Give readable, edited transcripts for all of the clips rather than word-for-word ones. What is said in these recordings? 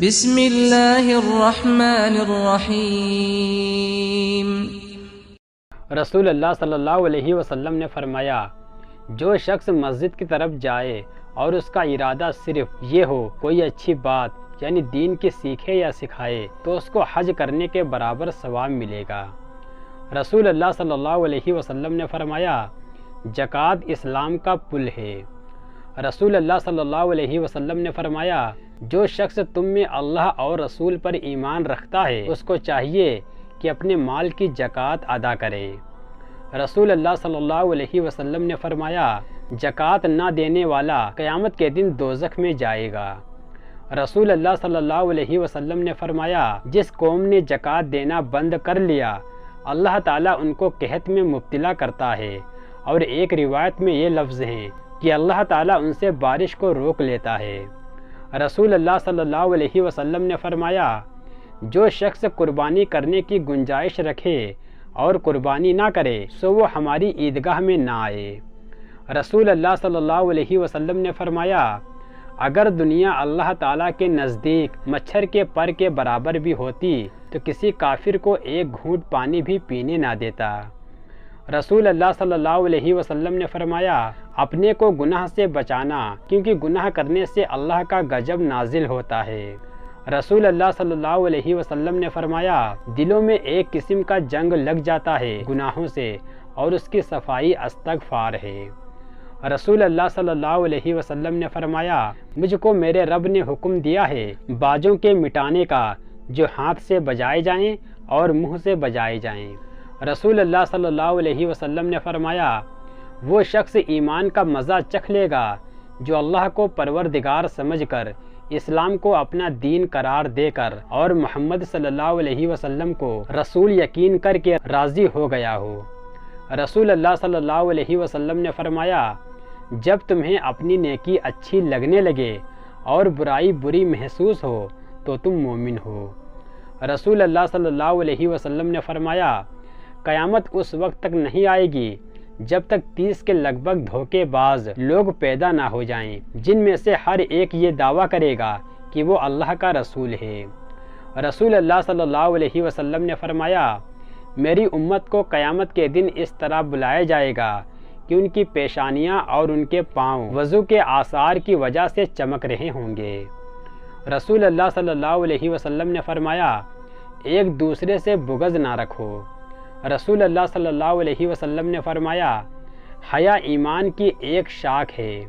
بسم اللہ الرحمن الرحیم۔ رسول اللہ صلی اللہ علیہ وسلم نے فرمایا، جو شخص مسجد کی طرف جائے اور اس کا ارادہ صرف یہ ہو کوئی اچھی بات یعنی دین کی سیکھے یا سکھائے تو اس کو حج کرنے کے برابر ثواب ملے گا۔ رسول اللہ صلی اللہ علیہ وسلم نے فرمایا، زکوٰۃ اسلام کا پل ہے۔ رسول اللہ صلی اللہ علیہ وسلم نے فرمایا، جو شخص تم میں اللہ اور رسول پر ایمان رکھتا ہے اس کو چاہیے کہ اپنے مال کی زکوٰۃ ادا کرے۔ رسول اللہ صلی اللہ علیہ وسلم نے فرمایا، زکوٰۃ نہ دینے والا قیامت کے دن دوزخ میں جائے گا۔ رسول اللہ صلی اللہ علیہ وسلم نے فرمایا، جس قوم نے زکوٰۃ دینا بند کر لیا اللہ تعالیٰ ان کو قحط میں مبتلا کرتا ہے، اور ایک روایت میں یہ لفظ ہیں کہ اللہ تعالیٰ ان سے بارش کو روک لیتا ہے۔ رسول اللہ صلی اللہ علیہ وسلم نے فرمایا، جو شخص قربانی کرنے کی گنجائش رکھے اور قربانی نہ کرے سو وہ ہماری عیدگاہ میں نہ آئے۔ رسول اللہ صلی اللہ علیہ وسلم نے فرمایا، اگر دنیا اللہ تعالیٰ کے نزدیک مچھر کے پر کے برابر بھی ہوتی تو کسی کافر کو ایک گھونٹ پانی بھی پینے نہ دیتا۔ رسول اللہ صلی اللہ علیہ وسلم نے فرمایا، اپنے کو گناہ سے بچانا کیونکہ گناہ کرنے سے اللہ کا غضب نازل ہوتا ہے۔ رسول اللہ صلی اللہ علیہ وسلم نے فرمایا، دلوں میں ایک قسم کا جنگ لگ جاتا ہے گناہوں سے اور اس کی صفائی استغفار ہے۔ رسول اللہ صلی اللہ علیہ وسلم نے فرمایا، مجھ کو میرے رب نے حکم دیا ہے بازوں کے مٹانے کا جو ہاتھ سے بجائے جائیں اور منہ سے بجائے جائیں۔ رسول اللہ صلی اللہ علیہ وسلم نے فرمایا، وہ شخص ایمان کا مزہ چکھ لے گا جو اللہ کو پروردگار سمجھ کر اسلام کو اپنا دین قرار دے کر اور محمد صلی اللہ علیہ وسلم کو رسول یقین کر کے راضی ہو گیا ہو۔ رسول اللہ صلی اللہ علیہ وسلم نے فرمایا، جب تمہیں اپنی نیکی اچھی لگنے لگے اور برائی بری محسوس ہو تو تم مومن ہو۔ رسول اللہ صلی اللہ علیہ وسلم نے فرمایا، قیامت اس وقت تک نہیں آئے گی جب تک 30 کے لگ بھگ دھوکے باز لوگ پیدا نہ ہو جائیں جن میں سے ہر ایک یہ دعویٰ کرے گا کہ وہ اللہ کا رسول ہے۔ رسول اللہ صلی اللہ علیہ وسلم نے فرمایا، میری امت کو قیامت کے دن اس طرح بلایا جائے گا کہ ان کی پیشانیاں اور ان کے پاؤں وضو کے آثار کی وجہ سے چمک رہے ہوں گے۔ رسول اللہ صلی اللہ علیہ وسلم نے فرمایا، ایک دوسرے سے بغض نہ رکھو۔ رسول اللہ صلی اللہ علیہ وسلم نے فرمایا، حیا ایمان کی ایک شاخ ہے۔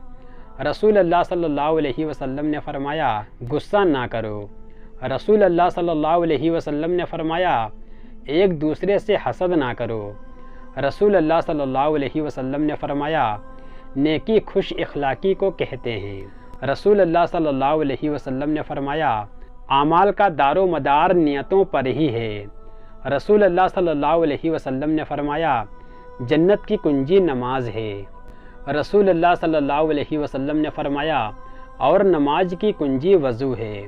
رسول اللہ صلی اللہ علیہ وسلم نے فرمایا، غصہ نہ کرو۔ رسول اللہ صلی اللہ علیہ وسلم نے فرمایا، ایک دوسرے سے حسد نہ کرو۔ رسول اللہ صلی اللہ علیہ وسلم نے فرمایا، نیکی خوش اخلاقی کو کہتے ہیں۔ رسول اللہ صلی اللہ علیہ وسلم نے فرمایا، اعمال کا دار و مدار نیتوں پر ہی ہے۔ رسول اللہ صلی اللہ علیہ وسلم نے فرمایا، جنت کی کنجی نماز ہے۔ رسول اللہ صلی اللہ علیہ وسلم نے فرمایا، اور نماز کی کنجی وضو ہے۔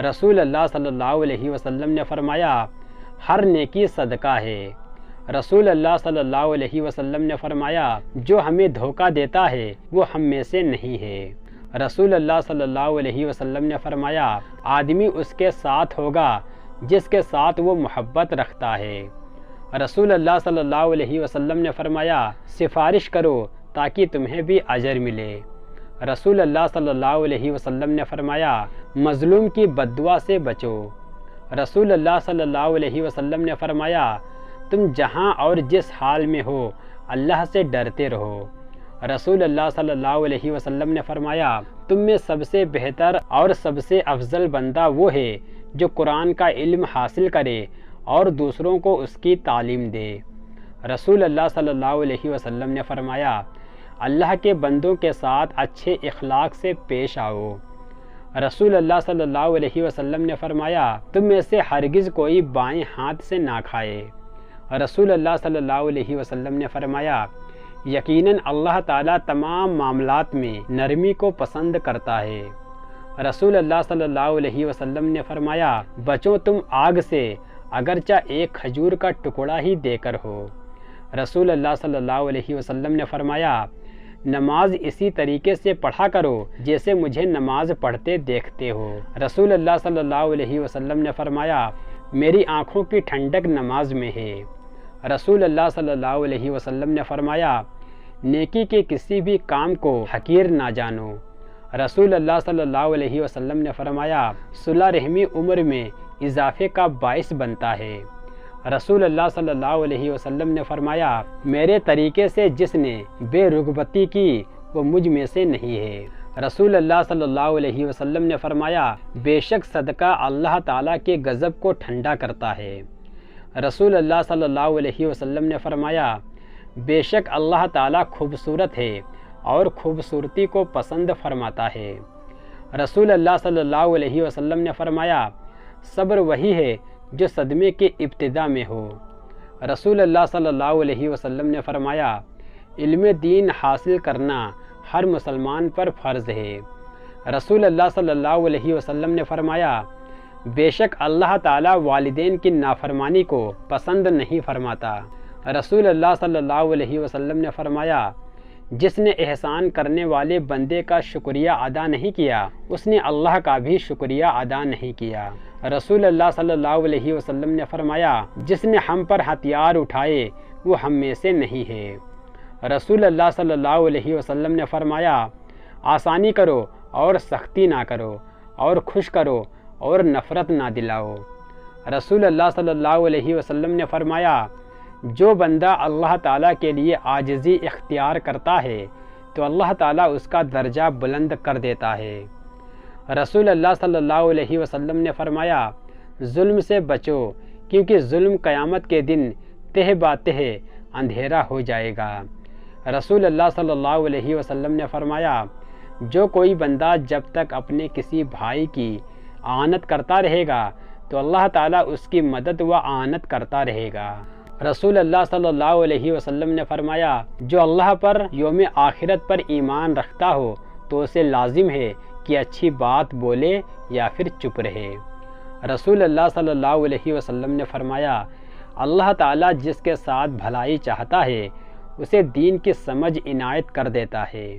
رسول اللہ صلی اللہ علیہ وسلم نے فرمایا، ہر نیکی صدقہ ہے۔ رسول اللہ صلی اللہ علیہ وسلم نے فرمایا، جو ہمیں دھوکہ دیتا ہے وہ ہم میں سے نہیں ہے۔ رسول اللہ صلی اللہ علیہ وسلم نے فرمایا، آدمی اس کے ساتھ ہوگا جس کے ساتھ وہ محبت رکھتا ہے۔ رسول اللہ صلی اللہ علیہ وسلم نے فرمایا، سفارش کرو تاکہ تمہیں بھی اجر ملے۔ رسول اللہ صلی اللہ علیہ وسلم نے فرمایا، مظلوم کی بددعا سے بچو۔ رسول اللہ صلی اللہ علیہ وسلم نے فرمایا، تم جہاں اور جس حال میں ہو اللہ سے ڈرتے رہو۔ رسول اللہ صلی اللہ علیہ وسلم نے فرمایا، تم میں سب سے بہتر اور سب سے افضل بندہ وہ ہے جو قرآن کا علم حاصل کرے اور دوسروں کو اس کی تعلیم دے۔ رسول اللہ صلی اللہ علیہ وسلم نے فرمایا، اللہ کے بندوں کے ساتھ اچھے اخلاق سے پیش آؤ۔ رسول اللہ صلی اللہ علیہ وسلم نے فرمایا، تم میں سے ہرگز کوئی بائیں ہاتھ سے نہ کھائے۔ رسول اللہ صلی اللہ علیہ وسلم نے فرمایا، یقیناً اللہ تعالیٰ تمام معاملات میں نرمی کو پسند کرتا ہے۔ رسول اللہ صلی اللہ علیہ وسلم نے فرمایا، بچو تم آگ سے اگرچہ ایک کھجور کا ٹکڑا ہی دے کر ہو۔ رسول اللہ صلی اللہ علیہ وسلم نے فرمایا، نماز اسی طریقے سے پڑھا کرو جیسے مجھے نماز پڑھتے دیکھتے ہو۔ رسول اللہ صلی اللہ علیہ وسلم نے فرمایا میری آنکھوں کی ٹھنڈک نماز میں ہے۔ رسول اللہ صلی اللہ علیہ وسلم نے فرمایا نیکی کے کسی بھی کام کو حقیر نہ جانو۔ رسول اللہ صلی اللہ علیہ وسلم نے فرمایا صلہ رحمی عمر میں اضافے کا باعث بنتا ہے۔ رسول اللہ صلی اللہ علیہ وسلم نے فرمایا میرے طریقے سے جس نے بے رغبتی کی وہ مجھ میں سے نہیں ہے۔ رسول اللہ صلی اللہ علیہ وسلم نے فرمایا بے شک صدقہ اللہ تعالیٰ کے غضب کو ٹھنڈا کرتا ہے۔ رسول اللہ صلی اللہ علیہ وسلم نے فرمایا بے شک اللہ تعالیٰ خوبصورت ہے اور خوبصورتی کو پسند فرماتا ہے۔ رسول اللہ صلی اللہ علیہ وسلم نے فرمایا صبر وہی ہے جو صدمے کے ابتدا میں ہو۔ رسول اللہ صلی اللہ علیہ وسلم نے فرمایا علم دین حاصل کرنا ہر مسلمان پر فرض ہے۔ رسول اللہ صلی اللہ علیہ وسلم نے فرمایا بے شک اللہ تعالیٰ والدین کی نافرمانی کو پسند نہیں فرماتا۔ رسول اللہ صلی اللہ علیہ وسلم نے فرمایا جس نے احسان کرنے والے بندے کا شکریہ ادا نہیں کیا اس نے اللہ کا بھی شکریہ ادا نہیں کیا۔ رسول اللہ صلی اللہ علیہ وسلم نے فرمایا جس نے ہم پر ہتھیار اٹھائے وہ ہم میں سے نہیں ہے۔ رسول اللہ صلی اللہ علیہ وسلم نے فرمایا آسانی کرو اور سختی نہ کرو اور خوش کرو اور نفرت نہ دلاؤ۔ رسول اللہ صلی اللہ علیہ وسلم نے فرمایا جو بندہ اللہ تعالیٰ کے لیے عاجزی اختیار کرتا ہے تو اللہ تعالیٰ اس کا درجہ بلند کر دیتا ہے۔ رسول اللہ صلی اللہ علیہ وسلم نے فرمایا ظلم سے بچو کیونکہ ظلم قیامت کے دن تہ باتہ اندھیرا ہو جائے گا۔ رسول اللہ صلی اللہ علیہ وسلم نے فرمایا جو کوئی بندہ جب تک اپنے کسی بھائی کی اعانت کرتا رہے گا تو اللہ تعالیٰ اس کی مدد و اعانت کرتا رہے گا۔ رسول اللہ صلی اللہ علیہ وسلم نے فرمایا جو اللہ پر یوم آخرت پر ایمان رکھتا ہو تو اسے لازم ہے کہ اچھی بات بولے یا پھر چپ رہے۔ رسول اللہ صلی اللہ علیہ وسلم نے فرمایا اللہ تعالیٰ جس کے ساتھ بھلائی چاہتا ہے اسے دین کی سمجھ عنایت کر دیتا ہے۔